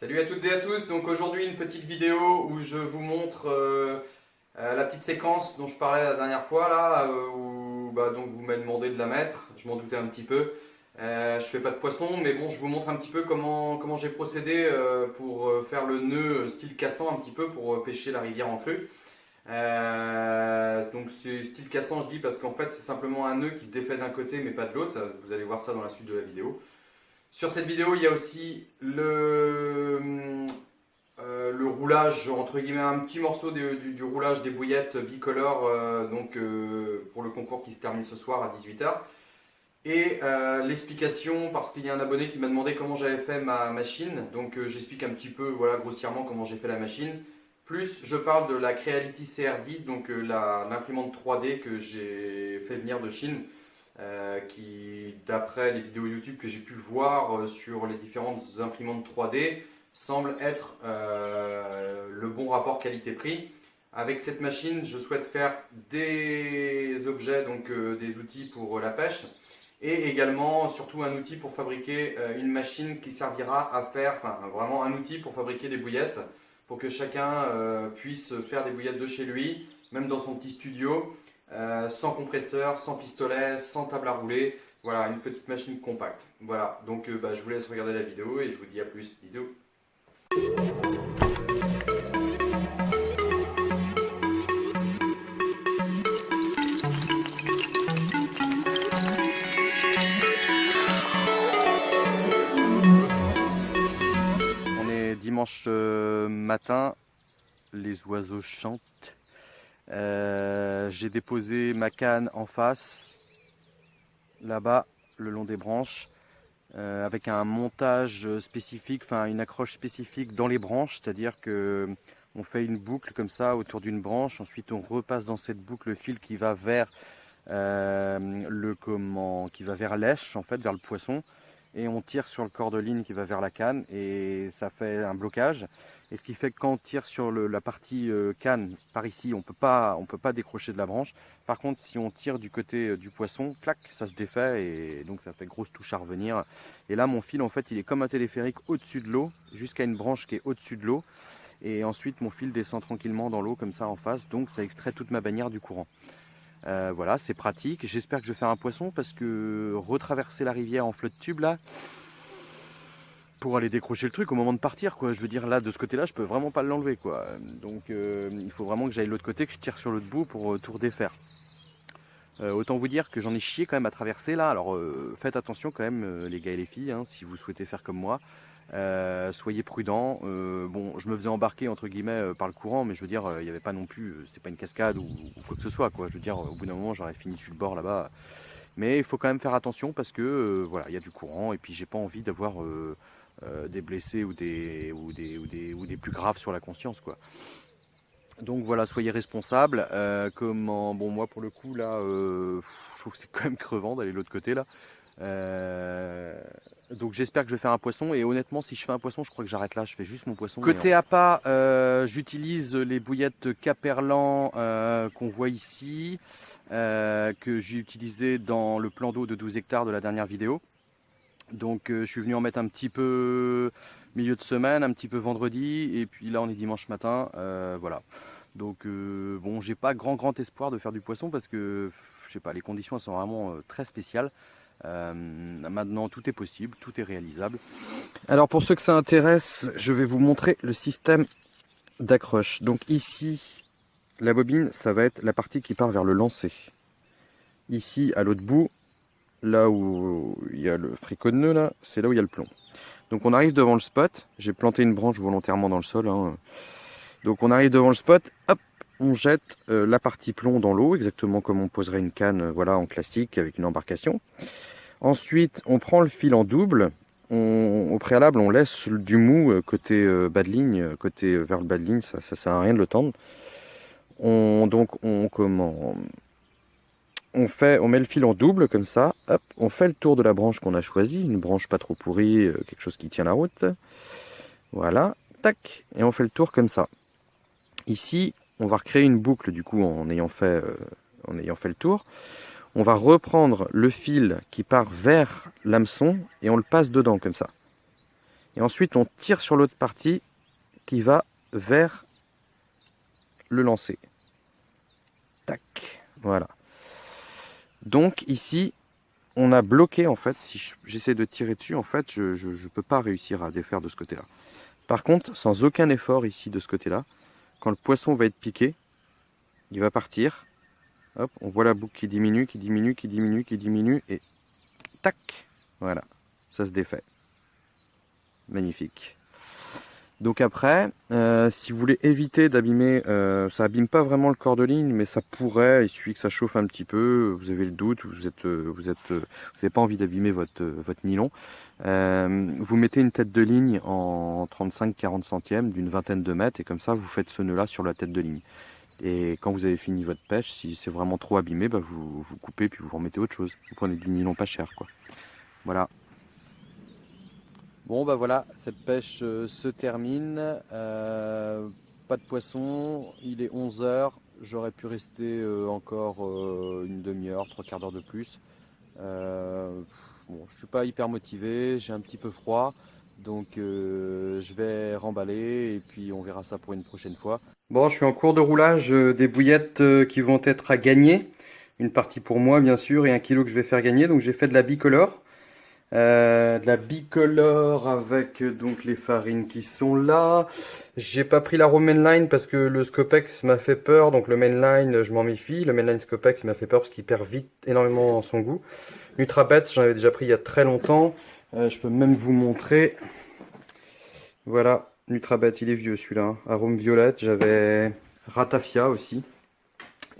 Salut à toutes et à tous, donc aujourd'hui une petite vidéo où je vous montre la petite séquence dont je parlais la dernière fois là, où donc vous m'avez demandé de la mettre, je m'en doutais un petit peu. Je fais pas de poisson mais bon je vous montre un petit peu comment j'ai procédé pour faire le nœud style cassant un petit peu pour pêcher la rivière en crue. Donc c'est style cassant je dis parce qu'en fait c'est simplement un nœud qui se défait d'un côté mais pas de l'autre, vous allez voir ça dans la suite de la vidéo. Sur cette vidéo, il y a aussi le roulage, entre guillemets, un petit morceau du roulage des bouillettes bicolores pour le concours qui se termine ce soir à 18h. Et l'explication, parce qu'il y a un abonné qui m'a demandé comment j'avais fait ma machine. Donc j'explique un petit peu, voilà, grossièrement comment j'ai fait la machine. Plus je parle de la Creality CR10, donc l'imprimante 3D que j'ai fait venir de Chine. Qui, d'après les vidéos YouTube que j'ai pu voir sur les différentes imprimantes 3D, semble être le bon rapport qualité-prix. Avec cette machine, je souhaite faire des objets, donc des outils pour la pêche, et également, surtout un outil pour fabriquer une machine qui servira à faire, enfin vraiment un outil pour fabriquer des bouillettes, pour que chacun puisse faire des bouillettes de chez lui, même dans son petit studio. Sans compresseur, sans pistolet, sans table à rouler. Voilà, une petite machine compacte. Voilà, donc je vous laisse regarder la vidéo et je vous dis à plus. Bisous. On est dimanche matin, les oiseaux chantent. J'ai déposé ma canne en face, là-bas, le long des branches, avec un montage spécifique, enfin une accroche spécifique dans les branches, c'est-à-dire que on fait une boucle comme ça autour d'une branche, ensuite on repasse dans cette boucle le fil qui va vers qui va vers l'èche, en fait, vers le poisson, et on tire sur le corps de ligne qui va vers la canne et ça fait un blocage. Et ce qui fait que quand on tire sur la partie canne par ici, on peut pas décrocher de la branche. Par contre, si on tire du côté du poisson, clac, ça se défait et donc ça fait grosse touche à revenir. Et là, mon fil, en fait, il est comme un téléphérique au-dessus de l'eau, jusqu'à une branche qui est au-dessus de l'eau. Et ensuite, mon fil descend tranquillement dans l'eau comme ça en face, donc ça extrait toute ma bannière du courant. Voilà, c'est pratique. J'espère que je vais faire un poisson parce que retraverser la rivière en flotte tube là, pour aller décrocher le truc au moment de partir, quoi. Je veux dire, là, de ce côté-là, je peux vraiment pas l'enlever, quoi. Donc, il faut vraiment que j'aille de l'autre côté, que je tire sur l'autre bout pour tout redéfaire. Autant vous dire que j'en ai chié quand même à traverser là. Alors, faites attention quand même, les gars et les filles, hein, si vous souhaitez faire comme moi. Soyez prudents. Bon, je me faisais embarquer entre guillemets par le courant, mais je veux dire, il n'y avait pas non plus, c'est pas une cascade ou quoi que ce soit, quoi. Je veux dire, au bout d'un moment, j'aurais fini sur le bord là-bas. Mais il faut quand même faire attention parce que voilà, il y a du courant et puis j'ai pas envie d'avoir des blessés ou des plus graves sur la conscience, quoi. Donc voilà, soyez responsables. Bon, moi pour le coup là, je trouve que c'est quand même crevant d'aller de l'autre côté là. Donc j'espère que je vais faire un poisson et honnêtement si je fais un poisson je crois que j'arrête là, je fais juste mon poisson. Côté appât, j'utilise les bouillettes Caperlan qu'on voit ici, que j'ai utilisé dans le plan d'eau de 12 hectares de la dernière vidéo. Donc je suis venu en mettre un petit peu milieu de semaine, un petit peu vendredi et puis là on est dimanche matin, voilà. Donc bon, j'ai pas grand espoir de faire du poisson parce que je sais pas, les conditions elles sont vraiment très spéciales. Maintenant tout est possible, tout est réalisable. Alors pour ceux que ça intéresse, je vais vous montrer le système d'accroche. Donc ici, la bobine, ça va être la partie qui part vers le lancer. Ici, à l'autre bout, là où il y a le fricot de nœud, là, c'est là où il y a le plomb. Donc on arrive devant le spot. J'ai planté une branche volontairement dans le sol, hein. Donc on arrive devant le spot, hop, on jette la partie plomb dans l'eau, exactement comme on poserait une canne voilà, en plastique avec une embarcation. Ensuite, on prend le fil en double. Au préalable, on laisse du mou côté bas de ligne, côté vers le bas de ligne, ça sert à rien de le tendre. On met le fil en double comme ça, hop, on fait le tour de la branche qu'on a choisie, une branche pas trop pourrie, quelque chose qui tient la route. Voilà, tac, et on fait le tour comme ça. Ici, on va recréer une boucle du coup en ayant fait le tour. On va reprendre le fil qui part vers l'hameçon et on le passe dedans comme ça. Et ensuite on tire sur l'autre partie qui va vers le lancer. Tac, voilà. Donc ici, on a bloqué en fait, si j'essaie de tirer dessus, en fait, je ne peux pas réussir à défaire de ce côté-là. Par contre, sans aucun effort ici de ce côté-là, quand le poisson va être piqué, il va partir. Hop, on voit la boucle qui diminue, qui diminue, qui diminue, qui diminue, et tac, voilà, ça se défait. Magnifique. Donc après, si vous voulez éviter d'abîmer, ça abîme pas vraiment le corps de ligne, mais ça pourrait, il suffit que ça chauffe un petit peu, vous avez le doute, vous n'avez pas envie d'abîmer votre nylon. Vous mettez une tête de ligne en 35-40 centièmes d'une vingtaine de mètres, et comme ça vous faites ce nœud là sur la tête de ligne. Et quand vous avez fini votre pêche, si c'est vraiment trop abîmé, bah vous coupez puis vous remettez autre chose. Vous prenez du nylon pas cher, quoi. Voilà. Bon bah voilà, cette pêche se termine, pas de poisson, il est 11 h, j'aurais pu rester encore une demi-heure, trois quarts d'heure de plus. Bon, je suis pas hyper motivé, j'ai un petit peu froid, donc je vais remballer et puis on verra ça pour une prochaine fois. Bon, je suis en cours de roulage des bouillettes qui vont être à gagner, une partie pour moi bien sûr et 1 kilo que je vais faire gagner, donc j'ai fait de la bicolore. De la bicolore avec donc les farines qui sont là. J'ai pas pris l'arôme mainline parce que le Scopex m'a fait peur, donc le mainline je m'en méfie. Le mainline Scopex m'a fait peur parce qu'il perd vite énormément son goût. Nutrabets, j'en avais déjà pris il y a très longtemps. Je peux même vous montrer. Voilà, Nutrabets, il est vieux celui-là. Hein. Arôme violette, j'avais Ratafia aussi.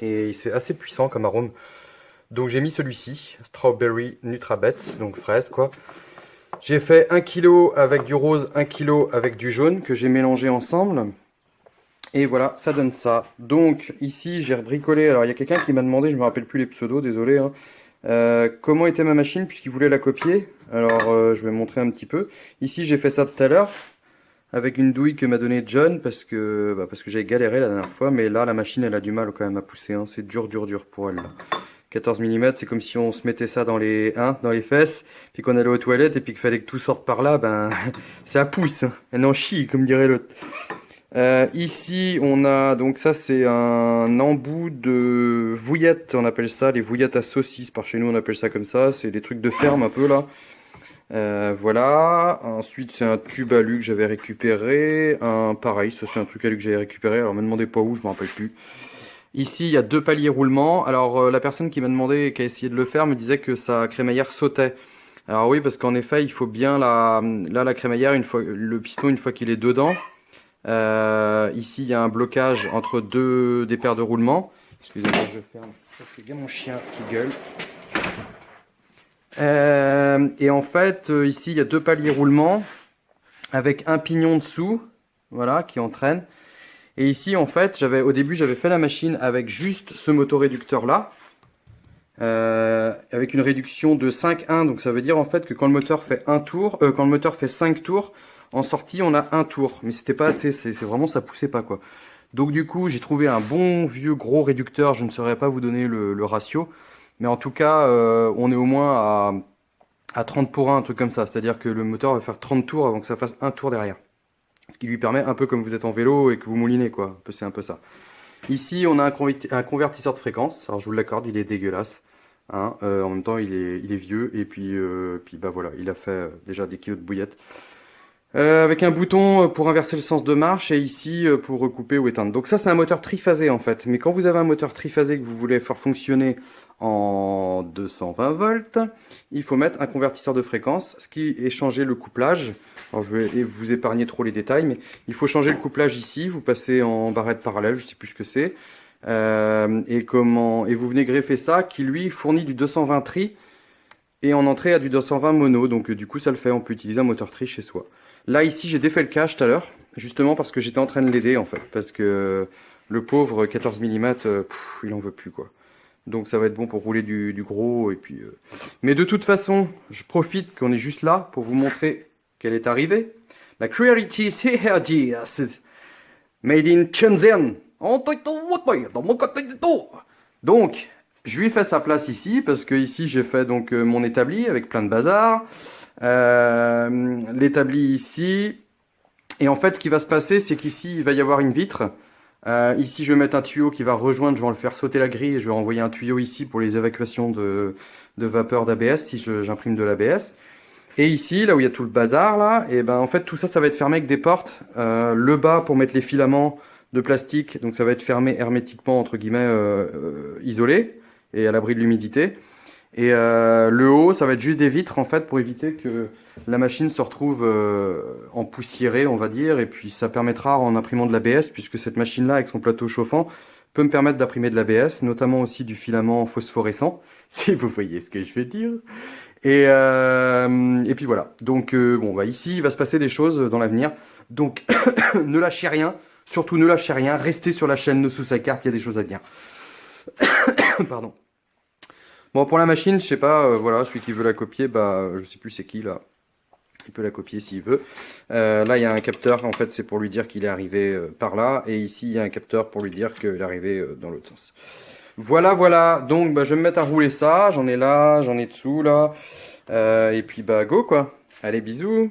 Et c'est assez puissant comme arôme. Donc j'ai mis celui-ci, Strawberry Nutrabets, donc fraise quoi. J'ai fait 1 kg avec du rose, 1 kg avec du jaune que j'ai mélangé ensemble. Et voilà, ça donne ça. Donc ici j'ai rebricolé, alors il y a quelqu'un qui m'a demandé, je me rappelle plus les pseudos, désolé. Hein, comment était ma machine puisqu'il voulait la copier. Alors je vais montrer un petit peu. Ici j'ai fait ça tout à l'heure avec une douille que m'a donné John parce que j'avais galéré la dernière fois. Mais là la machine elle a du mal quand même à pousser, hein. C'est dur pour elle là. 14 mm, c'est comme si on se mettait ça dans les fesses, puis qu'on allait aux toilettes et puis qu'il fallait que tout sorte par là, ben ça pousse, hein. Elle en chie, comme dirait l'autre. Ici, on a, donc ça c'est un embout de vouillettes, on appelle ça, les vouillettes à saucisse, par chez nous on appelle ça comme ça, c'est des trucs de ferme un peu là. Voilà, ensuite c'est un tube alu que j'avais récupéré, pareil, ça c'est un truc alu que j'avais récupéré, alors me demandez pas où, je me rappelle plus. Ici, il y a 2 paliers roulement. Alors, la personne qui m'a demandé, qui a essayé de le faire, me disait que sa crémaillère sautait. Alors oui, parce qu'en effet, il faut bien la crémaillère, le piston, une fois qu'il est dedans. Ici, il y a un blocage entre des paires de roulement. Excusez-moi, je ferme. Parce qu'il y a mon chien qui gueule. Et en fait, ici, il y a 2 paliers roulement avec un pignon dessous, voilà, qui entraîne. Et ici, en fait, au début, j'avais fait la machine avec juste ce motoréducteur là, avec une réduction de 5-1. Donc ça veut dire en fait que quand le moteur fait quand le moteur fait 5 tours, en sortie, on a 1 tour. Mais c'était pas assez, c'est vraiment, ça poussait pas quoi. Donc du coup, j'ai trouvé un bon vieux gros réducteur. Je ne saurais pas vous donner le ratio. Mais en tout cas, on est au moins à 30 pour 1, un truc comme ça. C'est-à-dire que le moteur va faire 30 tours avant que ça fasse 1 tour derrière. Ce qui lui permet, un peu comme vous êtes en vélo et que vous moulinez quoi, c'est un peu ça. Ici on a un convertisseur de fréquence, alors je vous l'accorde, il est dégueulasse. Hein, en même temps il est vieux et puis bah voilà, il a fait déjà des kilos de bouillettes. Avec un bouton pour inverser le sens de marche et ici pour recouper ou éteindre. Donc ça c'est un moteur triphasé en fait, mais quand vous avez un moteur triphasé que vous voulez faire fonctionner en 220 volts, il faut mettre un convertisseur de fréquence, ce qui est changer le couplage. Alors je vais vous épargner trop les détails, mais il faut changer le couplage ici, vous passez en barrette parallèle, je sais plus ce que c'est, et vous venez greffer ça, qui lui fournit du 220 tri, et en entrée à du 220 mono, donc du coup ça le fait, on peut utiliser un moteur tri chez soi. Là ici j'ai défait le cache tout à l'heure, justement parce que j'étais en train de l'aider en fait, parce que le pauvre 14 mm, il en veut plus quoi. Donc ça va être bon pour rouler du gros et puis. Mais de toute façon, je profite qu'on est juste là pour vous montrer qu'elle est arrivée. La Creality CRD, c'est made in Shenzhen. Donc Je lui fais sa place ici, parce que ici j'ai fait donc mon établi avec plein de bazar. L'établi ici. Et en fait, ce qui va se passer, c'est qu'ici, il va y avoir une vitre. Ici, je vais mettre un tuyau qui va rejoindre, je vais le faire sauter la grille et je vais envoyer un tuyau ici pour les évacuations de vapeur d'ABS si j'imprime de l'ABS. Et ici, là où il y a tout le bazar, là, et ben en fait, tout ça, ça va être fermé avec des portes. Le bas pour mettre les filaments de plastique, donc ça va être fermé hermétiquement, entre guillemets, isolé et à l'abri de l'humidité. Et le haut, ça va être juste des vitres en fait pour éviter que la machine se retrouve empoussiérée, on va dire. Et puis ça permettra en imprimant de l'ABS, puisque cette machine-là avec son plateau chauffant peut me permettre d'imprimer de l'ABS, notamment aussi du filament phosphorescent, si vous voyez ce que je veux dire. Et puis voilà. Donc bon, bah ici il va se passer des choses dans l'avenir. Donc ne lâchez rien, surtout ne lâchez rien. Restez sur la chaîne No Carp, il y a des choses à dire. Pardon. Bon, pour la machine, je sais pas, voilà, celui qui veut la copier, bah, je sais plus c'est qui là. Il peut la copier s'il veut. Là, il y a un capteur, en fait, c'est pour lui dire qu'il est arrivé par là. Et ici, il y a un capteur pour lui dire qu'il est arrivé dans l'autre sens. Voilà, voilà. Donc, bah, je vais me mettre à rouler ça. J'en ai là, j'en ai dessous là. Et puis, bah, go quoi. Allez, bisous.